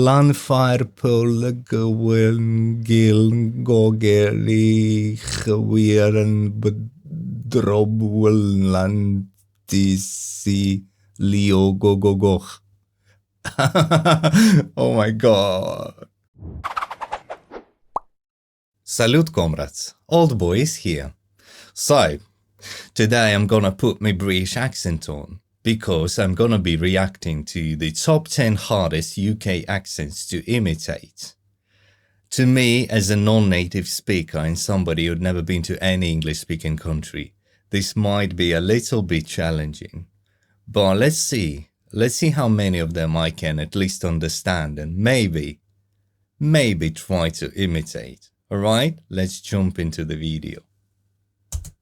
Landfire Gwen Gil Gogeri Geweren Bedrobwelantisi Leo Gogogoch. Oh my god. Salute, comrades. Old boy is here. So, today I'm gonna put my British accent on, because I'm gonna be reacting to the top 10 hardest UK accents to imitate. To me, as a non-native speaker and somebody who'd never been to any English-speaking country, this might be a little bit challenging. But let's see how many of them I can at least understand and maybe try to imitate. Alright, let's jump into the video.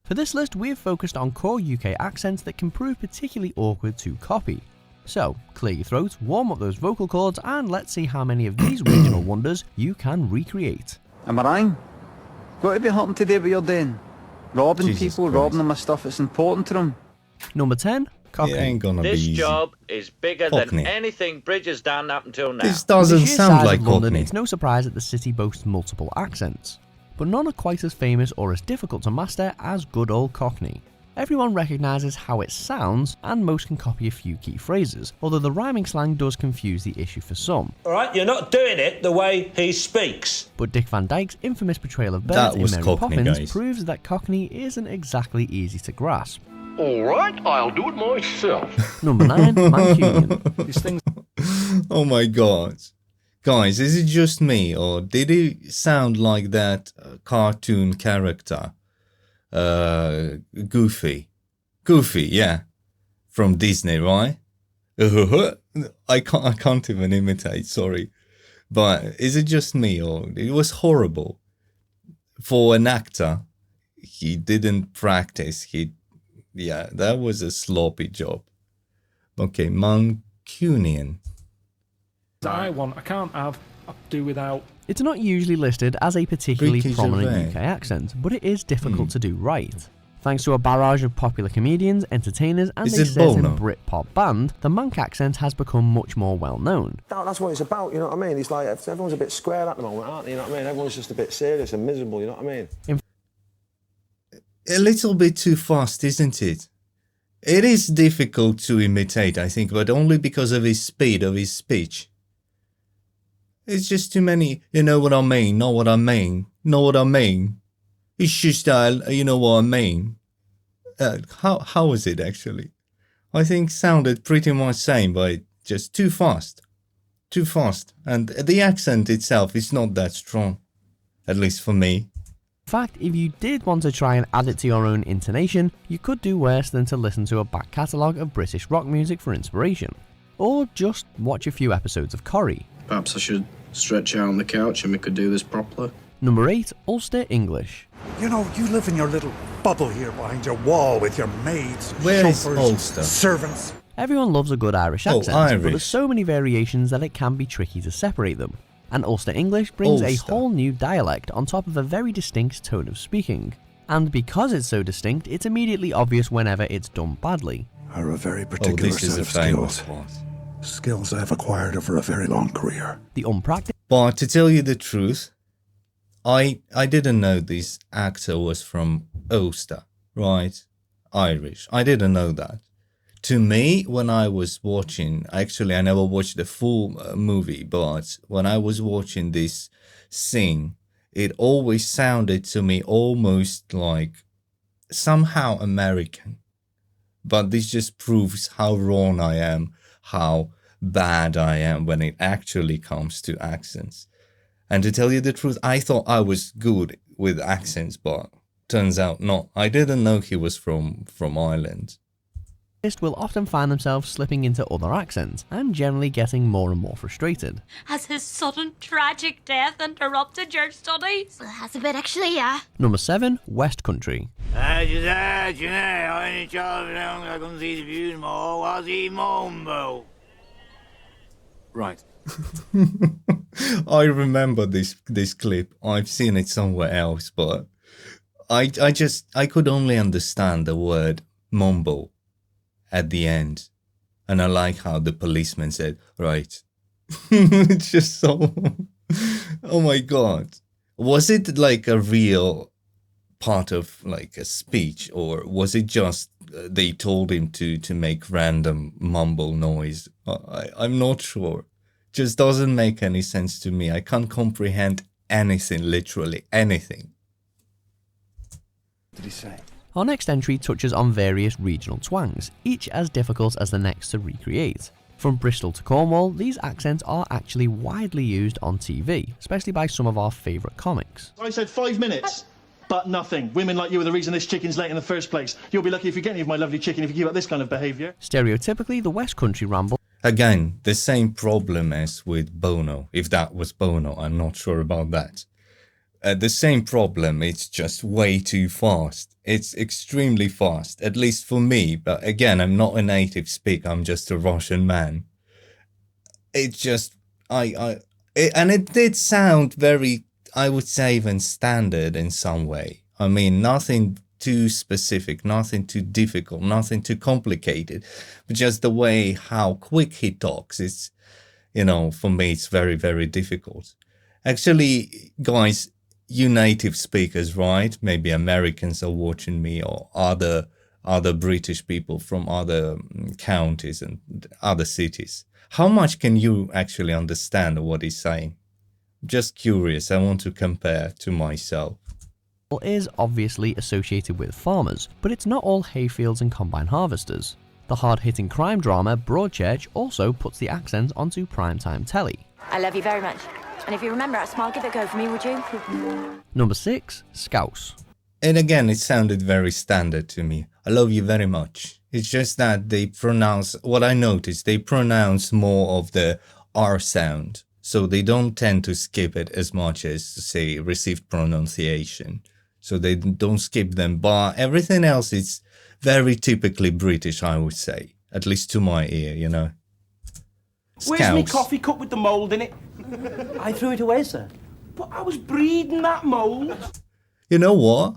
For this list, we have focused on core UK accents that can prove particularly awkward to copy. So, clear your throat, warm up those vocal cords, and let's see how many of these regional wonders you can recreate. Am I right? What have you happened to do what you're doing? Robbing Jesus people, Christ. robbing them of stuff that's important to them. Number 10, Cockney. It ain't gonna be This easy. job is bigger Cockney. than anything Bridges done up until now. This With the doesn't sheer sound size like of London, Cockney. it's no surprise that the city boasts multiple accents, but none are quite as famous or as difficult to master as good old Cockney. Everyone recognises how it sounds, and most can copy a few key phrases, although the rhyming slang does confuse the issue for some. Alright, you're not doing it the way he speaks. But Dick Van Dyke's infamous portrayal of That birds in was Mary Cockney, Poppins guys. proves that Cockney isn't exactly easy to grasp. Alright, I'll do it myself. Number 9, Mancunian. These things Oh my god. Guys, is it just me, or did he sound like that cartoon character? Goofy, yeah, from Disney, right? I can't even imitate, sorry. But is it just me, or it was horrible? For an actor, he didn't practice, yeah, that was a sloppy job. Okay, Mancunian. I can't have, I do without. It's not usually listed as a particularly Ricky prominent Gervais. UK accent, but it is difficult to do right. Thanks to a barrage of popular comedians, entertainers, and Is a it certain Bono? Britpop band, the Manc accent has become much more well known. That's what it's about, you know what I mean? It's like everyone's a bit square at the moment, aren't they? You know what I mean? Everyone's just a bit serious and miserable, you know what I mean? A little bit too fast, isn't it? It is difficult to imitate, I think, but only because of his speed of his speech. It's just too many, you know what I mean, know what I mean, know what I mean. It's just, you know what I mean. How was it actually? I think sounded pretty much same, but just too fast. Too fast. And the accent itself is not that strong. At least for me. In fact, if you did want to try and add it to your own intonation, you could do worse than to listen to a back catalogue of British rock music for inspiration. Or just watch a few episodes of Corrie. Perhaps I should stretch out on the couch and we could do this properly. Number 8, Ulster English. You know, you live in your little bubble here behind your wall with your maids, Where is chauffeurs, Ulster? servants. Everyone loves a good Irish Oh, accent, Irish. but there's so many variations that it can be tricky to separate them. And Ulster English brings a Ulster. whole new dialect on top of a very distinct tone of speaking. And because it's so distinct, it's immediately obvious whenever it's done badly. Are a very Oh, particular this is set a of famous skills. one. Skills I've acquired over a very long career. The unpracticed But to tell you the truth, I didn't know this actor was from Ulster, right? Irish. I didn't know that. To me, when I was watching, actually I never watched the full movie, but when I was watching this scene, it always sounded to me almost like somehow American. But this just proves how wrong I am, how bad I am when it actually comes to accents. And to tell you the truth, I thought I was good with accents, but turns out not. I didn't know he was from Ireland. will often find themselves slipping into other accents, and generally getting more and more frustrated. Has his sudden tragic death interrupted your studies? Well, has a bit actually, yeah. Number 7, West Country. Right. I remember this clip. I've seen it somewhere else, but I could only understand the word mumble at the end. And I like how the policeman said, right, It's just so. Oh my god. Was it like a real part of like a speech, or was it just they told him to make random mumble noise? I'm not sure. Just doesn't make any sense to me. I can't comprehend anything, literally anything. What did he say? Our next entry touches on various regional twangs, each as difficult as the next to recreate. From Bristol to Cornwall, these accents are actually widely used on TV, especially by some of our favourite comics. I said 5 minutes, but nothing. Women like you are the reason this chicken's late in the first place. You'll be lucky if you get any of my lovely chicken if you keep up this kind of behaviour. Stereotypically, the West Country ramble. Again, the same problem as with Bono. If that was Bono, I'm not sure about that. The same problem, it's just way too fast. It's extremely fast, at least for me. But again, I'm not a native speaker, I'm just a Russian man. It just, and it did sound very, I would say even standard in some way. I mean, nothing too specific, nothing too difficult, nothing too complicated. But just the way how quick he talks, it's, you know, for me, it's very, very difficult. Actually, guys, you native speakers, right? Maybe Americans are watching me, or other British people from other counties and other cities. How much can you actually understand what he's saying? Just curious, I want to compare to myself. Is obviously associated with farmers, but it's not all hayfields and combine harvesters. The hard-hitting crime drama Broadchurch also puts the accent onto primetime telly. I love you very much. And if you remember that smile, give it a go for me, would you? Number 6, Scouse. And again, it sounded very standard to me. I love you very much. It's just that they pronounce, what I noticed, they pronounce more of the R sound. So they don't tend to skip it as much as, say, received pronunciation. So they don't skip them. But everything else is very typically British, I would say. At least to my ear, you know. Where's my coffee cup with the mould in it? I threw it away, sir. But I was breeding that mould. You know what?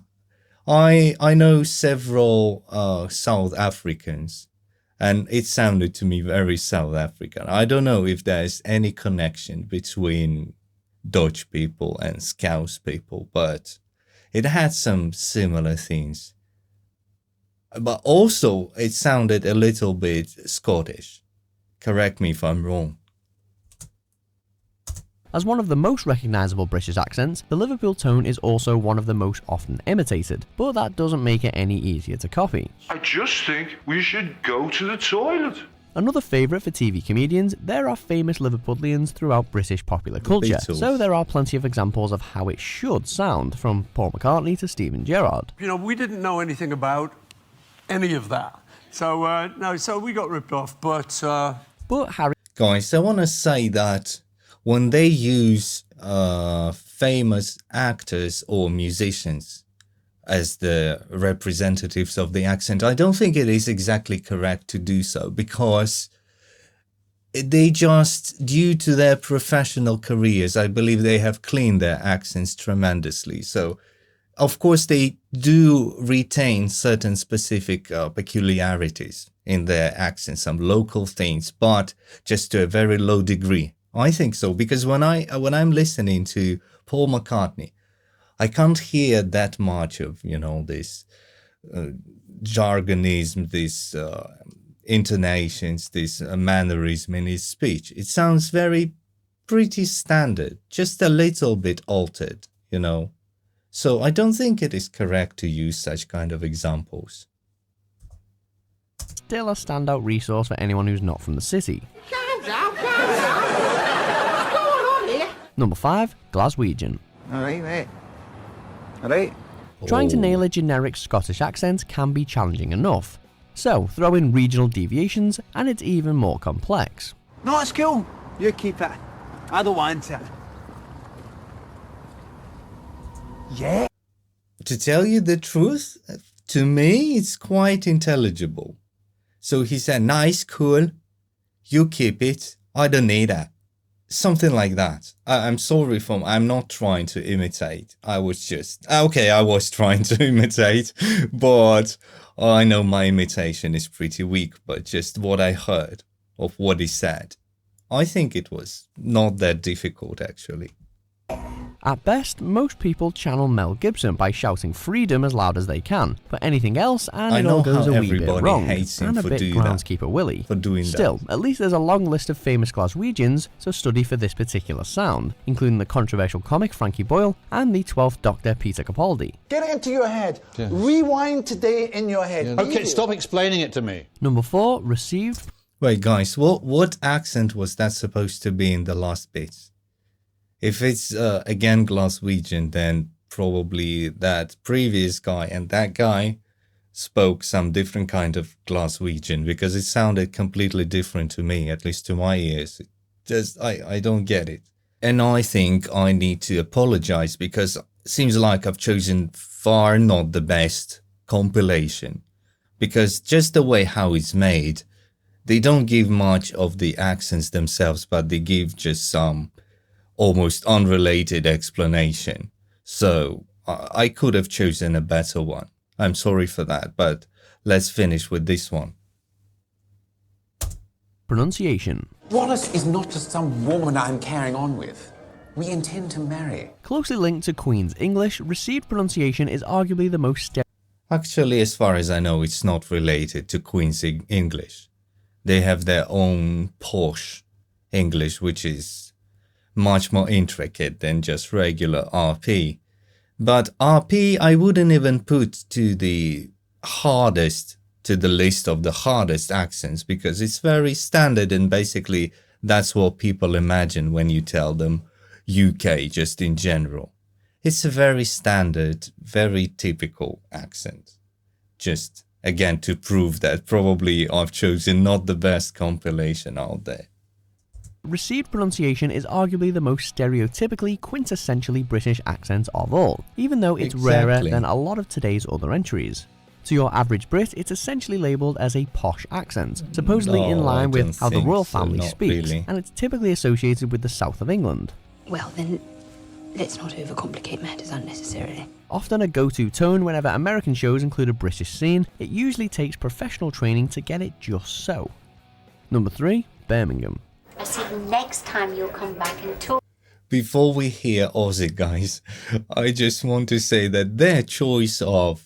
I know several South Africans, and it sounded to me very South African. I don't know if there's any connection between Dutch people and Scouse people, but it had some similar things. But also, it sounded a little bit Scottish. Correct me if I'm wrong. As one of the most recognisable British accents, the Liverpool tone is also one of the most often imitated, but that doesn't make it any easier to copy. I just think we should go to the toilet. Another favourite for TV comedians, there are famous Liverpudlians throughout British popular culture, so there are plenty of examples of how it should sound, from Paul McCartney to Steven Gerrard. You know, we didn't know anything about any of that, so so we got ripped off, but Harry... Guys, I want to say that when they use famous actors or musicians as the representatives of the accent, I don't think it is exactly correct to do so, because they just, due to their professional careers, I believe they have cleaned their accents tremendously. So, of course, they do retain certain specific peculiarities in their accents, some local things, but just to a very low degree. I think so, because when I'm listening to Paul McCartney, I can't hear that much of, you know, this jargonism, this intonations, this mannerism in his speech. It sounds pretty standard, just a little bit altered, you know. So I don't think it is correct to use such kind of examples. Still a standout resource for anyone who's not from the city. Number 5, Glaswegian. Alright, mate. Alright. Trying to nail a generic Scottish accent can be challenging enough, so throw in regional deviations and it's even more complex. No, it's cool. You keep it. I don't want it. Yeah. To tell you the truth, to me, it's quite intelligible. So he said, nice, cool, you keep it, I don't need that. Something like that. I'm sorry I'm not trying to imitate. I was trying to imitate, but I know my imitation is pretty weak, but just what I heard of what he said, I think it was not that difficult, actually. At best, most people channel Mel Gibson by shouting freedom as loud as they can, but anything else and it all goes a wee bit wrong, and a bit groundskeeper Willie. Still, at least there's a long list of famous Glaswegians to study for this particular sound, including the controversial comic Frankie Boyle and the 12th Doctor Peter Capaldi. Get it into your head. Yes. Rewind today in your head. Yeah. Okay, stop explaining it to me. Number 4, received... Wait, guys, what accent was that supposed to be in the last bit? If it's, again, Glaswegian, then probably that previous guy and that guy spoke some different kind of Glaswegian, because it sounded completely different to me, at least to my ears. I don't get it. And I think I need to apologize, because it seems like I've chosen far not the best compilation. Because just the way how it's made, they don't give much of the accents themselves, but they give just some almost unrelated explanation. So I could have chosen a better one. I'm sorry for that, but let's finish with this one. Pronunciation. Wallace is not just some woman I'm carrying on with. We intend to marry. Closely linked to Queen's English, received pronunciation is arguably the most Actually, as far as I know, it's not related to Queen's English. They have their own posh English, which is much more intricate than just regular RP. But RP I wouldn't even put to the list of the hardest accents, because it's very standard, and basically that's what people imagine when you tell them UK just in general. It's a very standard, very typical accent. Just again to prove that probably I've chosen not the best compilation out there. Received pronunciation is arguably the most stereotypically, quintessentially British accent of all, even though it's rarer than a lot of today's other entries. To your average Brit, it's essentially labelled as a posh accent, supposedly in line with how the royal family speaks, and it's typically associated with the south of England. Well then, let's not overcomplicate matters unnecessarily. Often a go-to tone whenever American shows include a British scene, it usually takes professional training to get it just so. Number 3, Birmingham. I see next time you'll come back and talk. Before we hear Aussie, guys, I just want to say that their choice of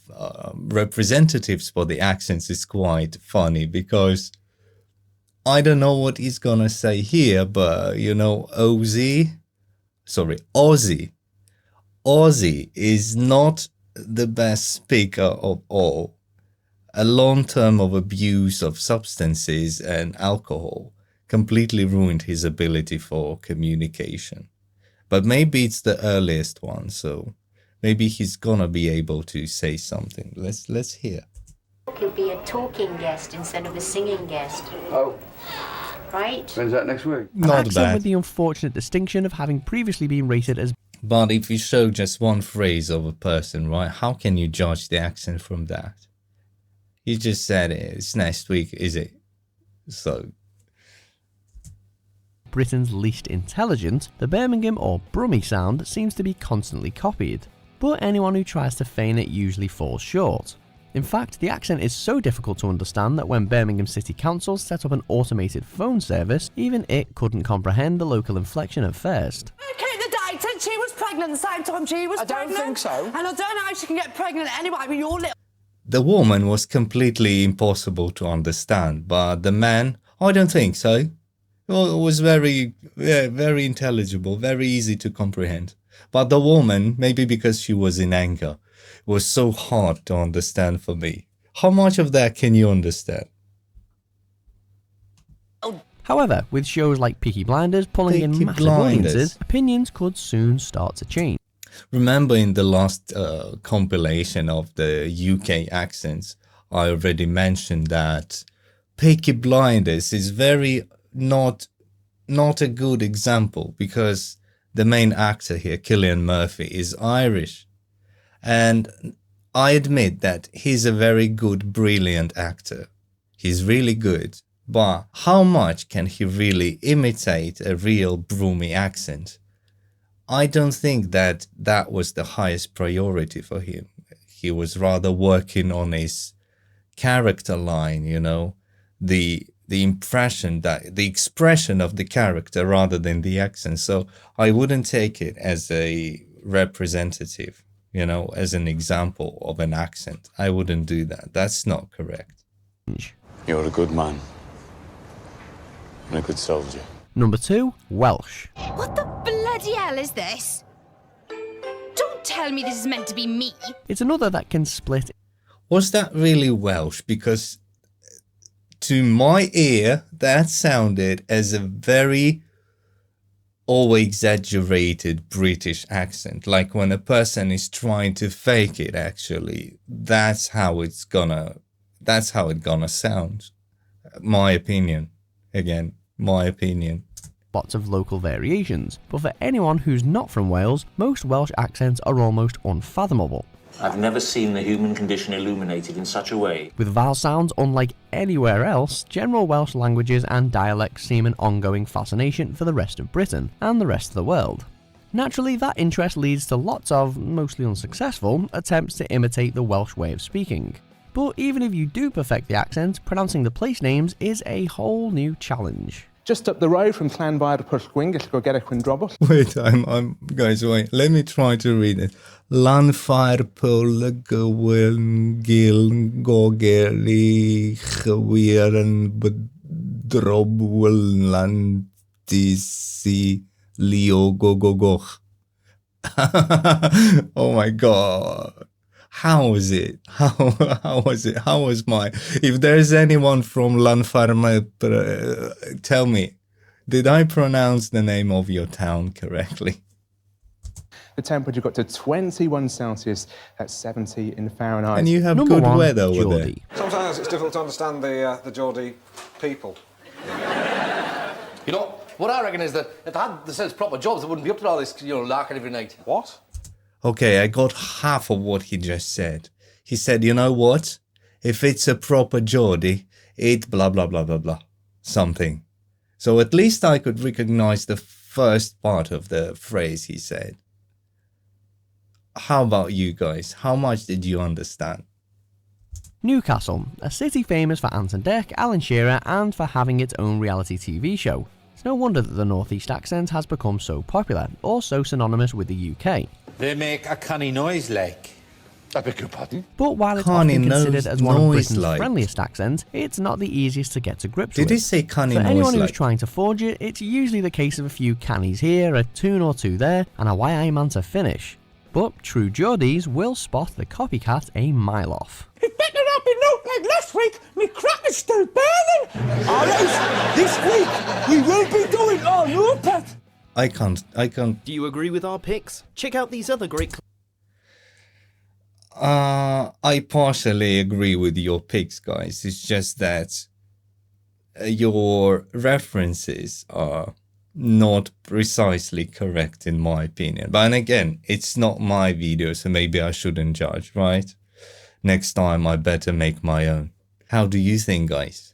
representatives for the accents is quite funny, because I don't know what he's gonna say here, but you know, Aussie is not the best speaker of all. A long term of abuse of substances and alcohol completely ruined his ability for communication. But maybe it's the earliest one, so maybe he's gonna be able to say something. Let's hear. You'll be a talking guest instead of a singing guest. Oh. Right? When's that next week? Not bad. With the unfortunate distinction of having previously been rated as... But if you show just one phrase of a person, right, how can you judge the accent from that? You just said it's next week, is it? So... Britain's least intelligent, the Birmingham or Brummie sound seems to be constantly copied, but anyone who tries to feign it usually falls short. In fact, the accent is so difficult to understand that when Birmingham City Council set up an automated phone service, even it couldn't comprehend the local inflection at first. Okay, the date said she was pregnant the same time she was pregnant. I don't think so. And I don't know how she can get pregnant anyway with your little... The woman was completely impossible to understand, but the man, I don't think so. Well, it was very intelligible, very easy to comprehend. But the woman, maybe because she was in anger, was so hard to understand for me. How much of that can you understand? However, with shows like Peaky Blinders pulling in massive audiences, opinions could soon start to change. Remember in the last compilation of the UK accents, I already mentioned that Peaky Blinders is very not a good example, because the main actor here, Cillian Murphy, is Irish. And I admit that he's a very good, brilliant actor. He's really good. But how much can he really imitate a real Brummie accent? I don't think that that was the highest priority for him. He was rather working on his character line, you know, the the impression, that the expression of the character rather than the accent. So I wouldn't take it as a representative, you know, as an example of an accent. I wouldn't do that. That's not correct. You're a good man and a good soldier. Number 2, Welsh. What the bloody hell is this? Don't tell me this is meant to be me. It's another that can split. Was that really Welsh? Because to my ear, that sounded as a very over-exaggerated British accent. Like when a person is trying to fake it, actually, that's how it's gonna sound. My opinion. Again, my opinion. Lots of local variations, but for anyone who's not from Wales, most Welsh accents are almost unfathomable. I've never seen the human condition illuminated in such a way. With vowel sounds unlike anywhere else, general Welsh languages and dialects seem an ongoing fascination for the rest of Britain and the rest of the world. Naturally, that interest leads to lots of, mostly unsuccessful, attempts to imitate the Welsh way of speaking. But even if you do perfect the accent, pronouncing the place names is a whole new challenge. Just up the road from Llanfair to Pwllgwyngyll, go get a Quindrobos. Wait, guys, wait. Let me try to read it. Llanfair Pwllgwyngyll go get a chywir yn Bydrobwyl Lantisi Leo Gogogoch. Oh my god. How was it? How was it? How was my... If there's anyone from Llanfair, tell me, did I pronounce the name of your town correctly? The temperature got to 21 Celsius, that's 70 in Fahrenheit. And you have good weather over there. Sometimes it's difficult to understand the Geordie people. You know, what I reckon is that if they had themselves proper jobs, they wouldn't be up to all this, you know, larking every night. What? Okay, I got half of what he just said. He said, you know what? If it's a proper Geordie, it blah, blah, blah, blah, blah. Something. So at least I could recognize the first part of the phrase he said. How about you guys? How much did you understand? Newcastle, a city famous for Ant and Dec, Alan Shearer, and for having its own reality TV show. It's no wonder that the Northeast accent has become so popular, or so synonymous with the UK. They make a canny noise like. I beg your pardon? But while it's often considered as one of Britain's friendliest accents, it's not the easiest to get to grips with. Did he say canny noise like? For anyone who's trying to forge it, it's usually the case of a few cannies here, a tune or two there, and a why man to finish. But true Geordies will spot the copycat a mile off. It better not be note like last week. Me cracker's still burning. Alright, this week we will be doing our new pet. I can't. Do you agree with our picks? Check out these other great... I partially agree with your picks, guys. It's just that your references are not precisely correct in my opinion. But again, it's not my video, so maybe I shouldn't judge, right? Next time I better make my own. How do you think, guys?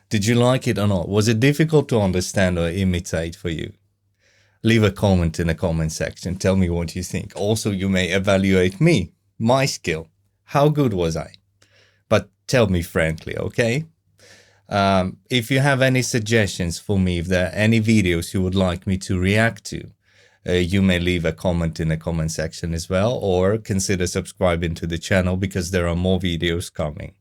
Did you like it or not? Was it difficult to understand or imitate for you? Leave a comment in the comment section. Tell me what you think. Also, you may evaluate me, my skill. How good was I? But tell me frankly, okay? If you have any suggestions for me, if there are any videos you would like me to react to, you may leave a comment in the comment section as well, or consider subscribing to the channel because there are more videos coming.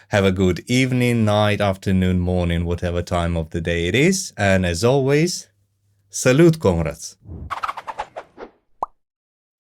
Have a good evening, night, afternoon, morning, whatever time of the day it is. And as always, salute, comrades!